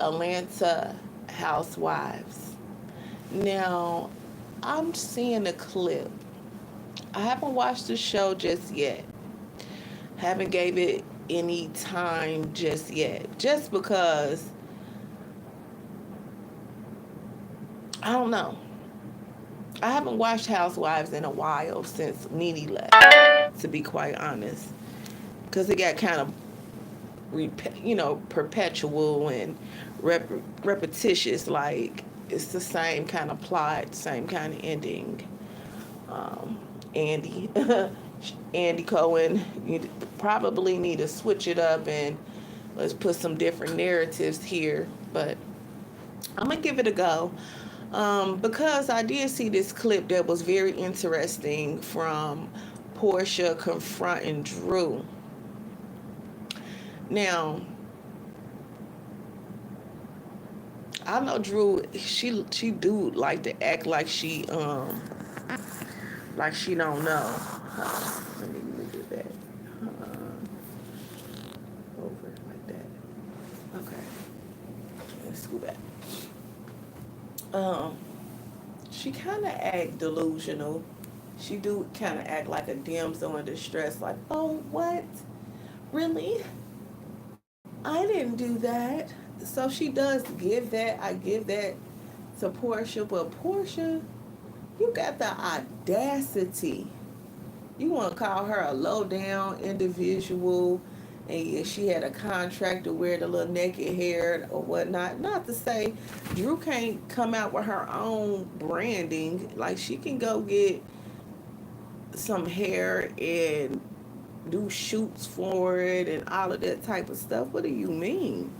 Atlanta Housewives. Now, I'm seeing a clip. I haven't watched the show just yet. Haven't gave it any time just yet. Just because I don't know. I haven't watched Housewives in a while since Nene left, to be quite honest, because it got kind of perpetual and repetitious. Like it's the same kind of plot, same kind of ending. Um, Andy, Andy Cohen, you probably need to switch it up and let's put some different narratives here. But I'm gonna give it a go. Because I did see this clip that was very interesting from Porsha confronting Drew. Now, I know Drew. She do like to act like she don't know. Let me move it back over like that. Okay, let's go back. Um, she kind of act delusional. She do kind of act like a damsel in distress. Like, oh, what? Really? I didn't do that. So she does give that. I give that to Porsha. But Porsha, you got the audacity. You want to call her a low down individual, and she had a contract to wear the little naked hair or whatnot. Not to say Drew can't come out with her own branding. Like she can go get some hair and do shoots for it and all of that type of stuff. What do you mean?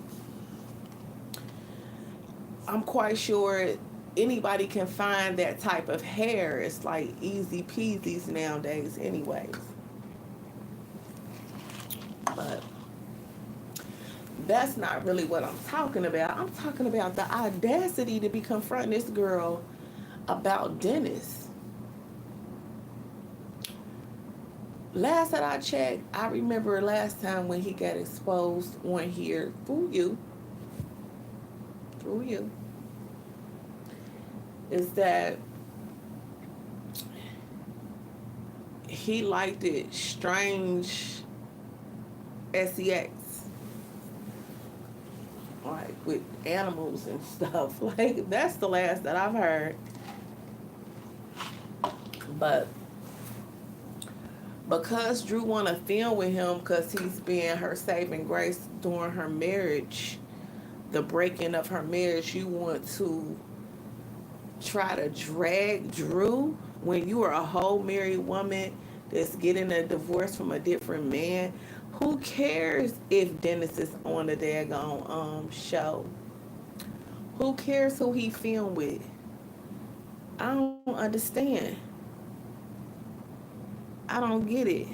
I'm quite sure anybody can find that type of hair. It's like easy peasies nowadays, anyways. But that's not really what I'm talking about. I'm talking about the audacity to be confronting this girl about Dennis. Last that I checked, I remember last time when he got exposed on here through you, is that he liked it strange sex, like with animals and stuff. Like that's the last that I've heard. But because Drew want to film with him because he's been her saving grace during her marriage, the breaking of her marriage, you want to try to drag Drew when you are a whole married woman that's getting a divorce from a different man. Who cares if Dennis is on the daggone show? Who cares who he filmed with? I don't understand. I don't get it.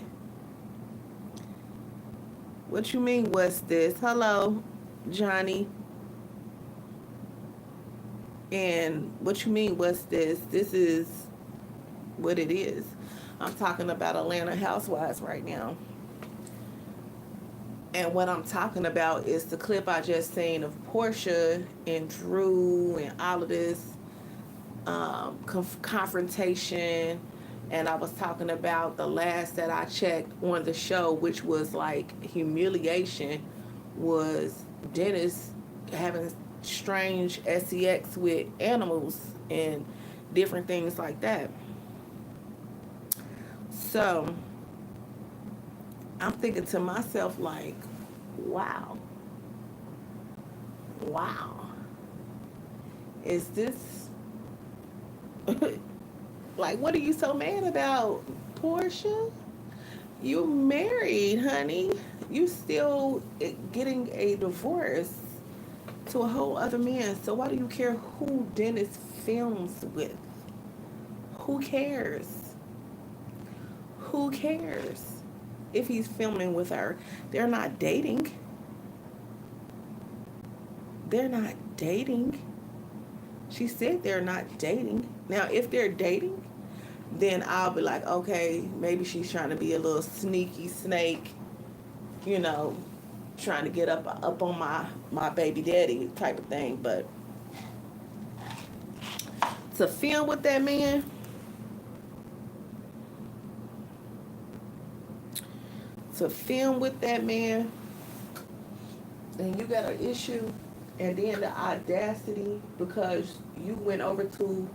What you mean, what's this? Hello, Johnny. And what you mean, what's this? This is what it is. I'm talking about Atlanta Housewives right now. And what I'm talking about is the clip I just seen of Porsha and Drew and all of this confrontation. And I was talking about the last that I checked on the show, which was like humiliation, was Dennis having strange sex with animals and different things like that. So I'm thinking to myself, like, wow, wow, is this like, what are you so mad about, Portia? You married, honey. You still getting a divorce to a whole other man. So why do you care who Dennis films with? Who cares? Who cares if he's filming with her? They're not dating. They're not dating. She said they're not dating. Now, if they're dating, then I'll be like, okay, maybe she's trying to be a little sneaky snake, you know, trying to get up on my baby daddy type of thing. But to film with that man, and you got an issue, and then the audacity, because you went over to,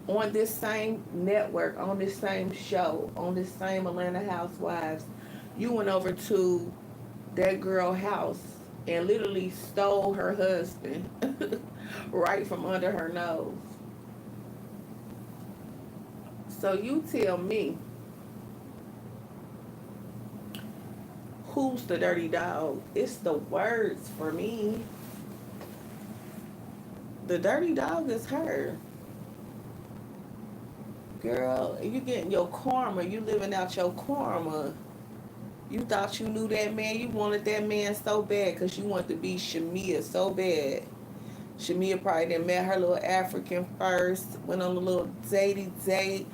on this same network, on this same show, on this same Atlanta Housewives, you went over to that girl house and literally stole her husband right from under her nose. So you tell me, who's the dirty dog? It's the words for me. The dirty dog is her. Girl, you getting your karma. You living out your karma. You thought you knew that man. You wanted that man so bad because you wanted to be Shamia so bad. Shamia probably done met her little African first, went on a little datey date.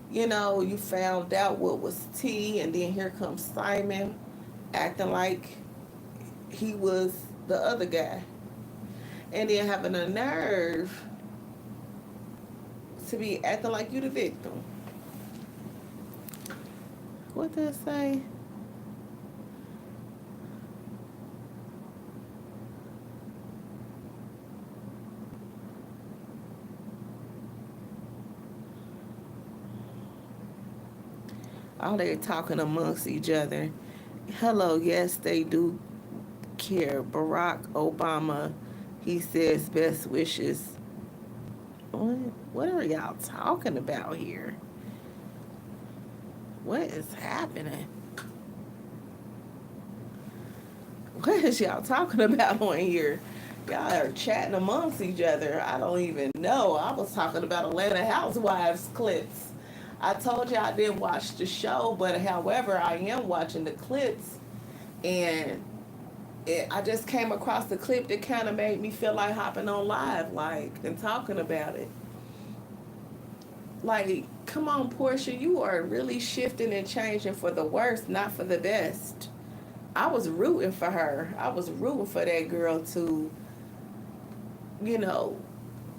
You know, you found out what was tea, and then here comes Simon acting like he was the other guy. And then having a nerve to be acting like you the victim. What did it say? Oh, they're talking amongst each other. Hello, yes, they do care. Barack Obama, he says best wishes. What are y'all talking about here? What is happening? What is y'all talking about on here? Y'all are chatting amongst each other. I don't even know. I was talking about Atlanta Housewives clips. I told you I didn't watch the show, but however, I am watching the clips, and I just came across the clip that kind of made me feel like hopping on live, like, and talking about it. Like, come on, Porsha, you are really shifting and changing for the worse, not for the best. I was rooting for her. I was rooting for that girl to, you know,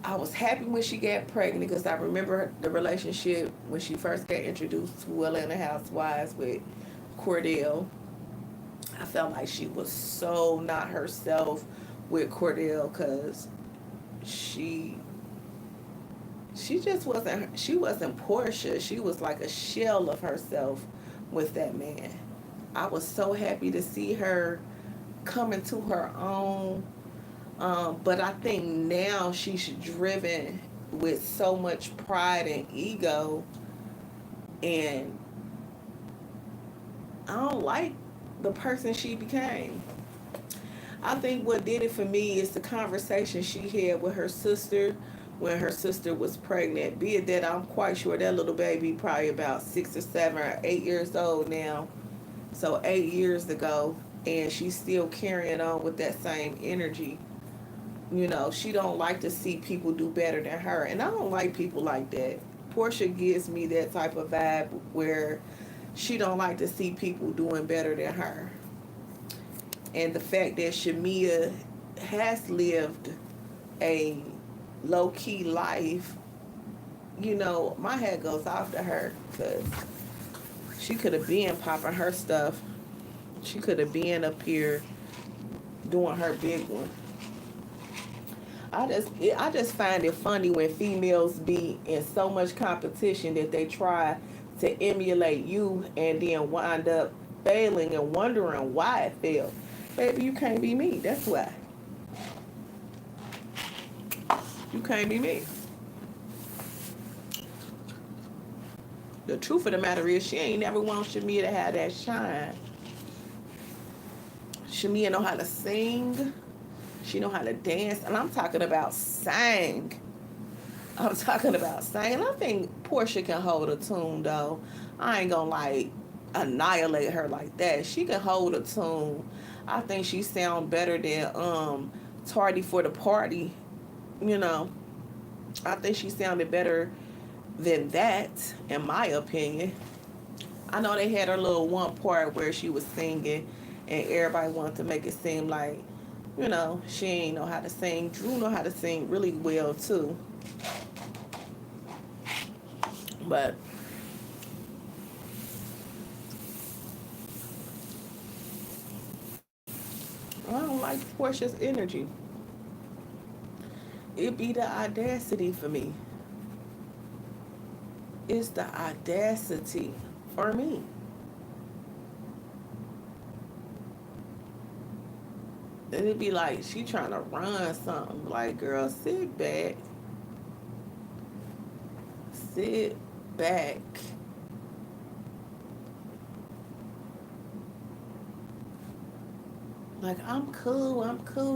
I was happy when she got pregnant because I remember the relationship when she first got introduced to Atlanta Housewives with Cordell. I felt like she was so not herself with Cordell because she just wasn't, she wasn't Porsha. She was like a shell of herself with that man. I was so happy to see her coming to her own. But I think now she's driven with so much pride and ego, and I don't like the person she became. I think what did it for me is the conversation she had with her sister when her sister was pregnant. Be it that I'm quite sure that little baby probably about 6 or 7 or 8 years old now. So 8 years ago, and she's still carrying on with that same energy. You know, she don't like to see people do better than her. And I don't like people like that. Porsha gives me that type of vibe where she don't like to see people doing better than her. And the fact that Shamia has lived a low-key life, you know, my head goes off to her because she could have been popping her stuff. She could have been up here doing her big one. I just find it funny when females be in so much competition that they try to emulate you and then wind up failing and wondering why it failed. Baby, you can't be me. That's why. You can't be me. The truth of the matter is she ain't never want Shamia to have that shine. Shamia know how to sing. She know how to dance. And I'm talking about sing. I'm talking about sing. I think Porsha can hold a tune, though. I ain't gonna, like, annihilate her like that. She can hold a tune. I think she sound better than Tardy for the Party. You know, I think she sounded better than that, in my opinion. I know they had her little one part where she was singing, and everybody wanted to make it seem like, she ain't know how to sing. Drew know how to sing really well too. But I don't like Porsha's energy. It be the audacity for me. It's the audacity for me. And it'd be like she trying to run something. Like, girl, sit back. Sit back. Like, I'm cool.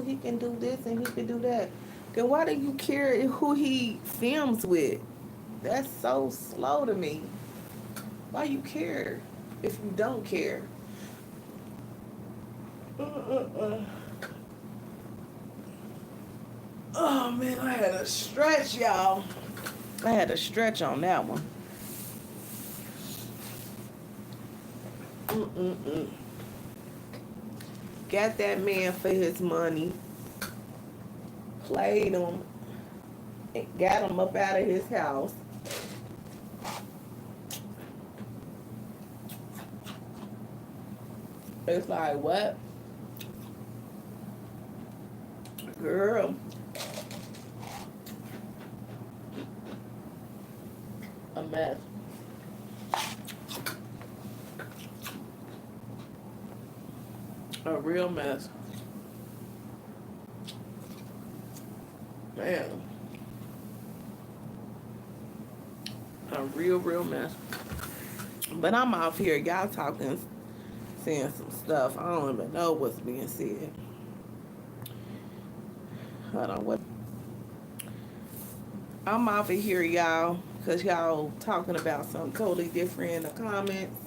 He can do this and he can do that. Then why do you care who he films with? That's so slow to me. Why you care if you don't care? Oh man, I had a stretch, y'all. I had a stretch on that one. Mm-mm-mm. Got that man for his money. Played him. Got him up out of his house. It's like, what? Girl. A mess. A real mess. Man. A real mess. But I'm off here. Y'all talking, saying some stuff. I don't even know what's being said. Hold on. What? I'm off of here, y'all. Because y'all talking about something totally different in the comments.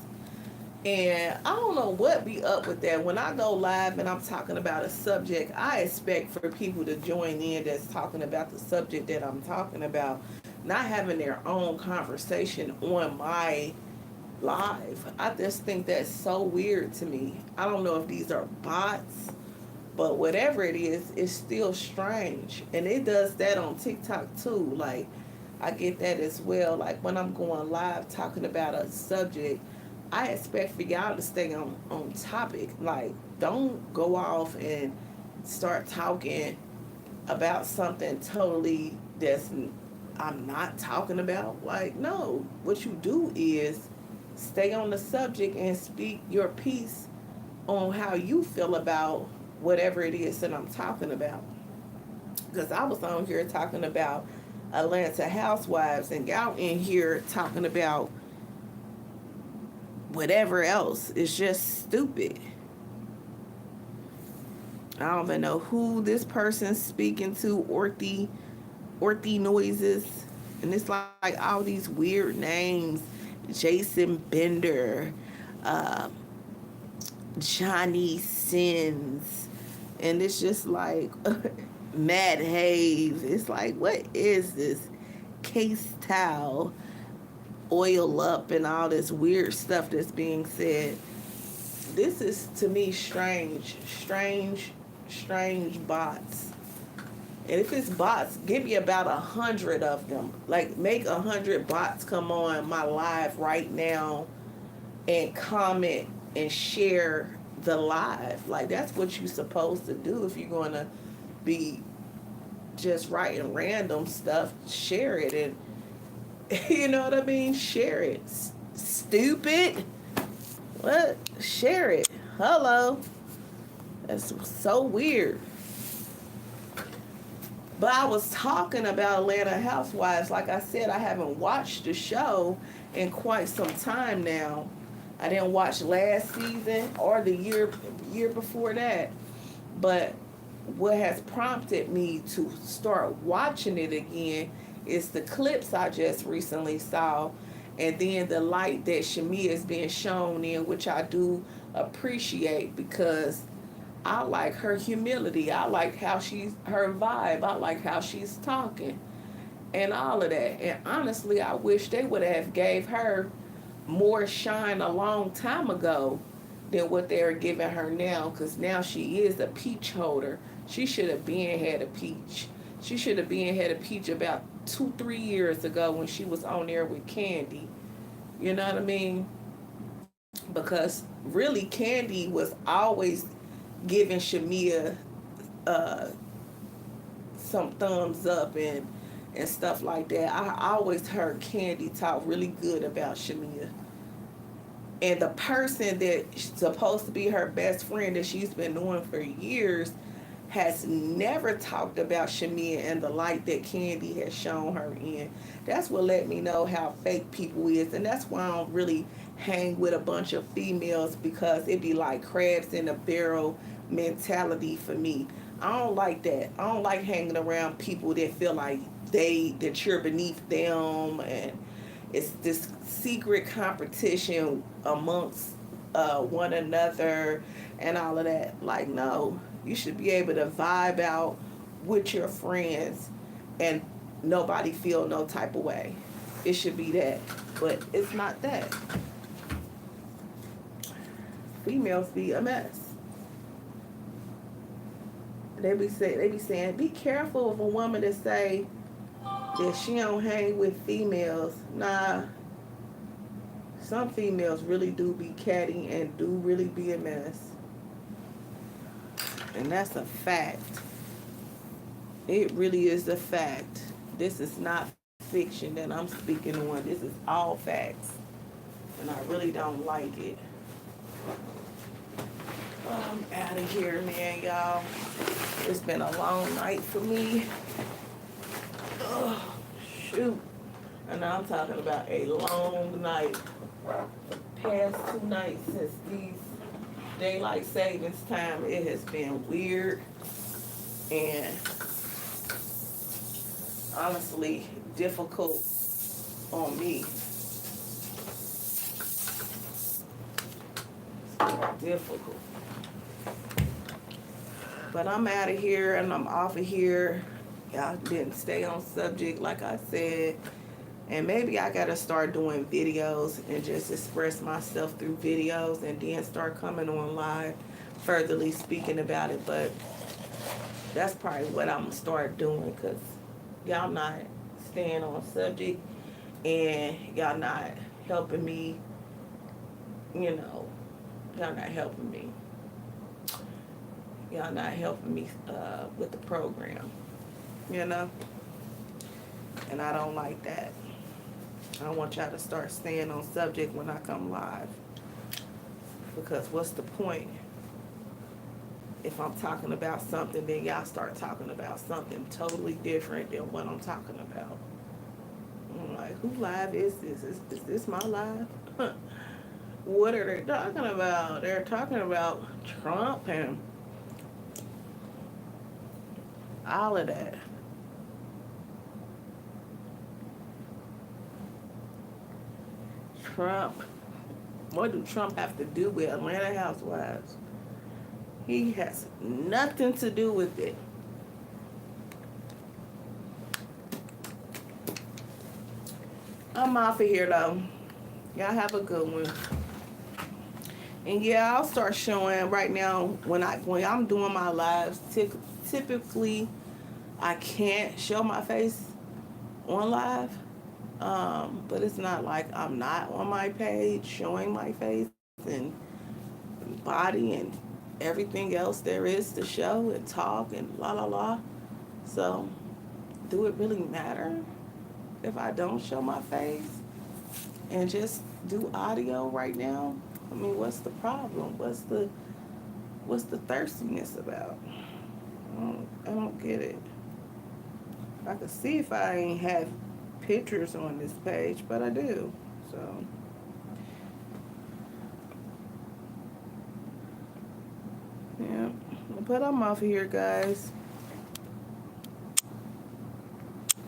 And I don't know what be up with that. When I go live and I'm talking about a subject, I expect for people to join in that's talking about the subject that I'm talking about, not having their own conversation on my live. I just think that's so weird to me. I don't know if these are bots, but whatever it is, it's still strange. And it does that on TikTok too. Like, I get that as well. Like, when I'm going live talking about a subject, I expect for y'all to stay on topic. Like, don't go off and start talking about something totally that's I'm not talking about. Like, no. What you do is stay on the subject and speak your piece on how you feel about whatever it is that I'm talking about. Because I was on here talking about Atlanta housewives, and y'all in here talking about whatever else. Is just stupid. I don't even know who this person's speaking to. Orthy noises. And it's like all these weird names. Jason Bender. Johnny Sins. And it's just like Matt Hayes. It's like, what is this? Case towel. Oil up and all this weird stuff that's being said. This is, to me, strange bots. And if it's bots, give me about 100 of them. Like, make 100 bots come on my live right now and comment and share the live. Like, that's what you're supposed to do. If you're going to be just writing random stuff, share it. And you know what I mean? Share it. Stupid. What? Share it. Hello. That's so weird. But I was talking about Atlanta Housewives. Like I said, I haven't watched the show in quite some time now. I didn't watch last season or the year before that. But what has prompted me to start watching it again is the clips I just recently saw, and then the light that Shamia is being shown in, which I do appreciate, because I like her humility. I like how her vibe. I like how she's talking and all of that. And honestly, I wish they would have gave her more shine a long time ago than what they're giving her now, because now she is a peach holder. She should have been had a peach. She should have been had a peach about 2, 3 years ago when she was on there with Candy. You know what I mean? Because really, Candy was always giving Shamia uh, some thumbs up and stuff like that. I always heard Candy talk really good about Shamia. And the person that's supposed to be her best friend that she's been knowing for years has never talked about Shamia and the light that Candy has shown her in. That's what let me know how fake people is. And that's why I don't really hang with a bunch of females, because it be like crabs in a barrel mentality for me. I don't like that. I don't like hanging around people that feel like that you're beneath them, and it's this secret competition amongst one another and all of that. Like, no, you should be able to vibe out with your friends and nobody feel no type of way. It should be that, but it's not that. Females be a mess. They be saying, be careful of a woman that say that she don't hang with females. Nah, some females really do be catty and do really be a mess. And that's a fact. It really is a fact. This is not fiction that I'm speaking on. This is all facts. And I really don't like it. I'm out of here, man, y'all. It's been a long night for me. Oh, shoot. And I'm talking about a long night. Past 2 nights since these daylight savings time, it has been weird and honestly difficult on me. Difficult. But I'm out of here and I'm off of here. Y'all didn't stay on subject like I said. And maybe I gotta start doing videos and just express myself through videos and then start coming on live, furtherly speaking about it. But that's probably what I'm gonna start doing, because y'all not staying on subject and y'all not helping me, you know, y'all not helping me. Y'all not helping me with the program, you know? And I don't like that. I want y'all to start staying on subject when I come live. Because what's the point? If I'm talking about something, then y'all start talking about something totally different than what I'm talking about. I'm like, who live is this? Is this my live? What are they talking about? They're talking about Trump and all of that. Trump. What do Trump have to do with Atlanta Housewives? He has nothing to do with it. I'm off of here though. Y'all have a good one. And yeah, I'll start showing right now when I'm doing my lives. Typically, I can't show my face on live. But it's not like I'm not on my page showing my face and body and everything else there is to show and talk and la la la. So, do it really matter if I don't show my face and just do audio right now? I mean, what's the problem? What's the thirstiness about? I don't get it. I could see if I ain't have pictures on this page, but I do. So yeah, but I'm off of here, guys.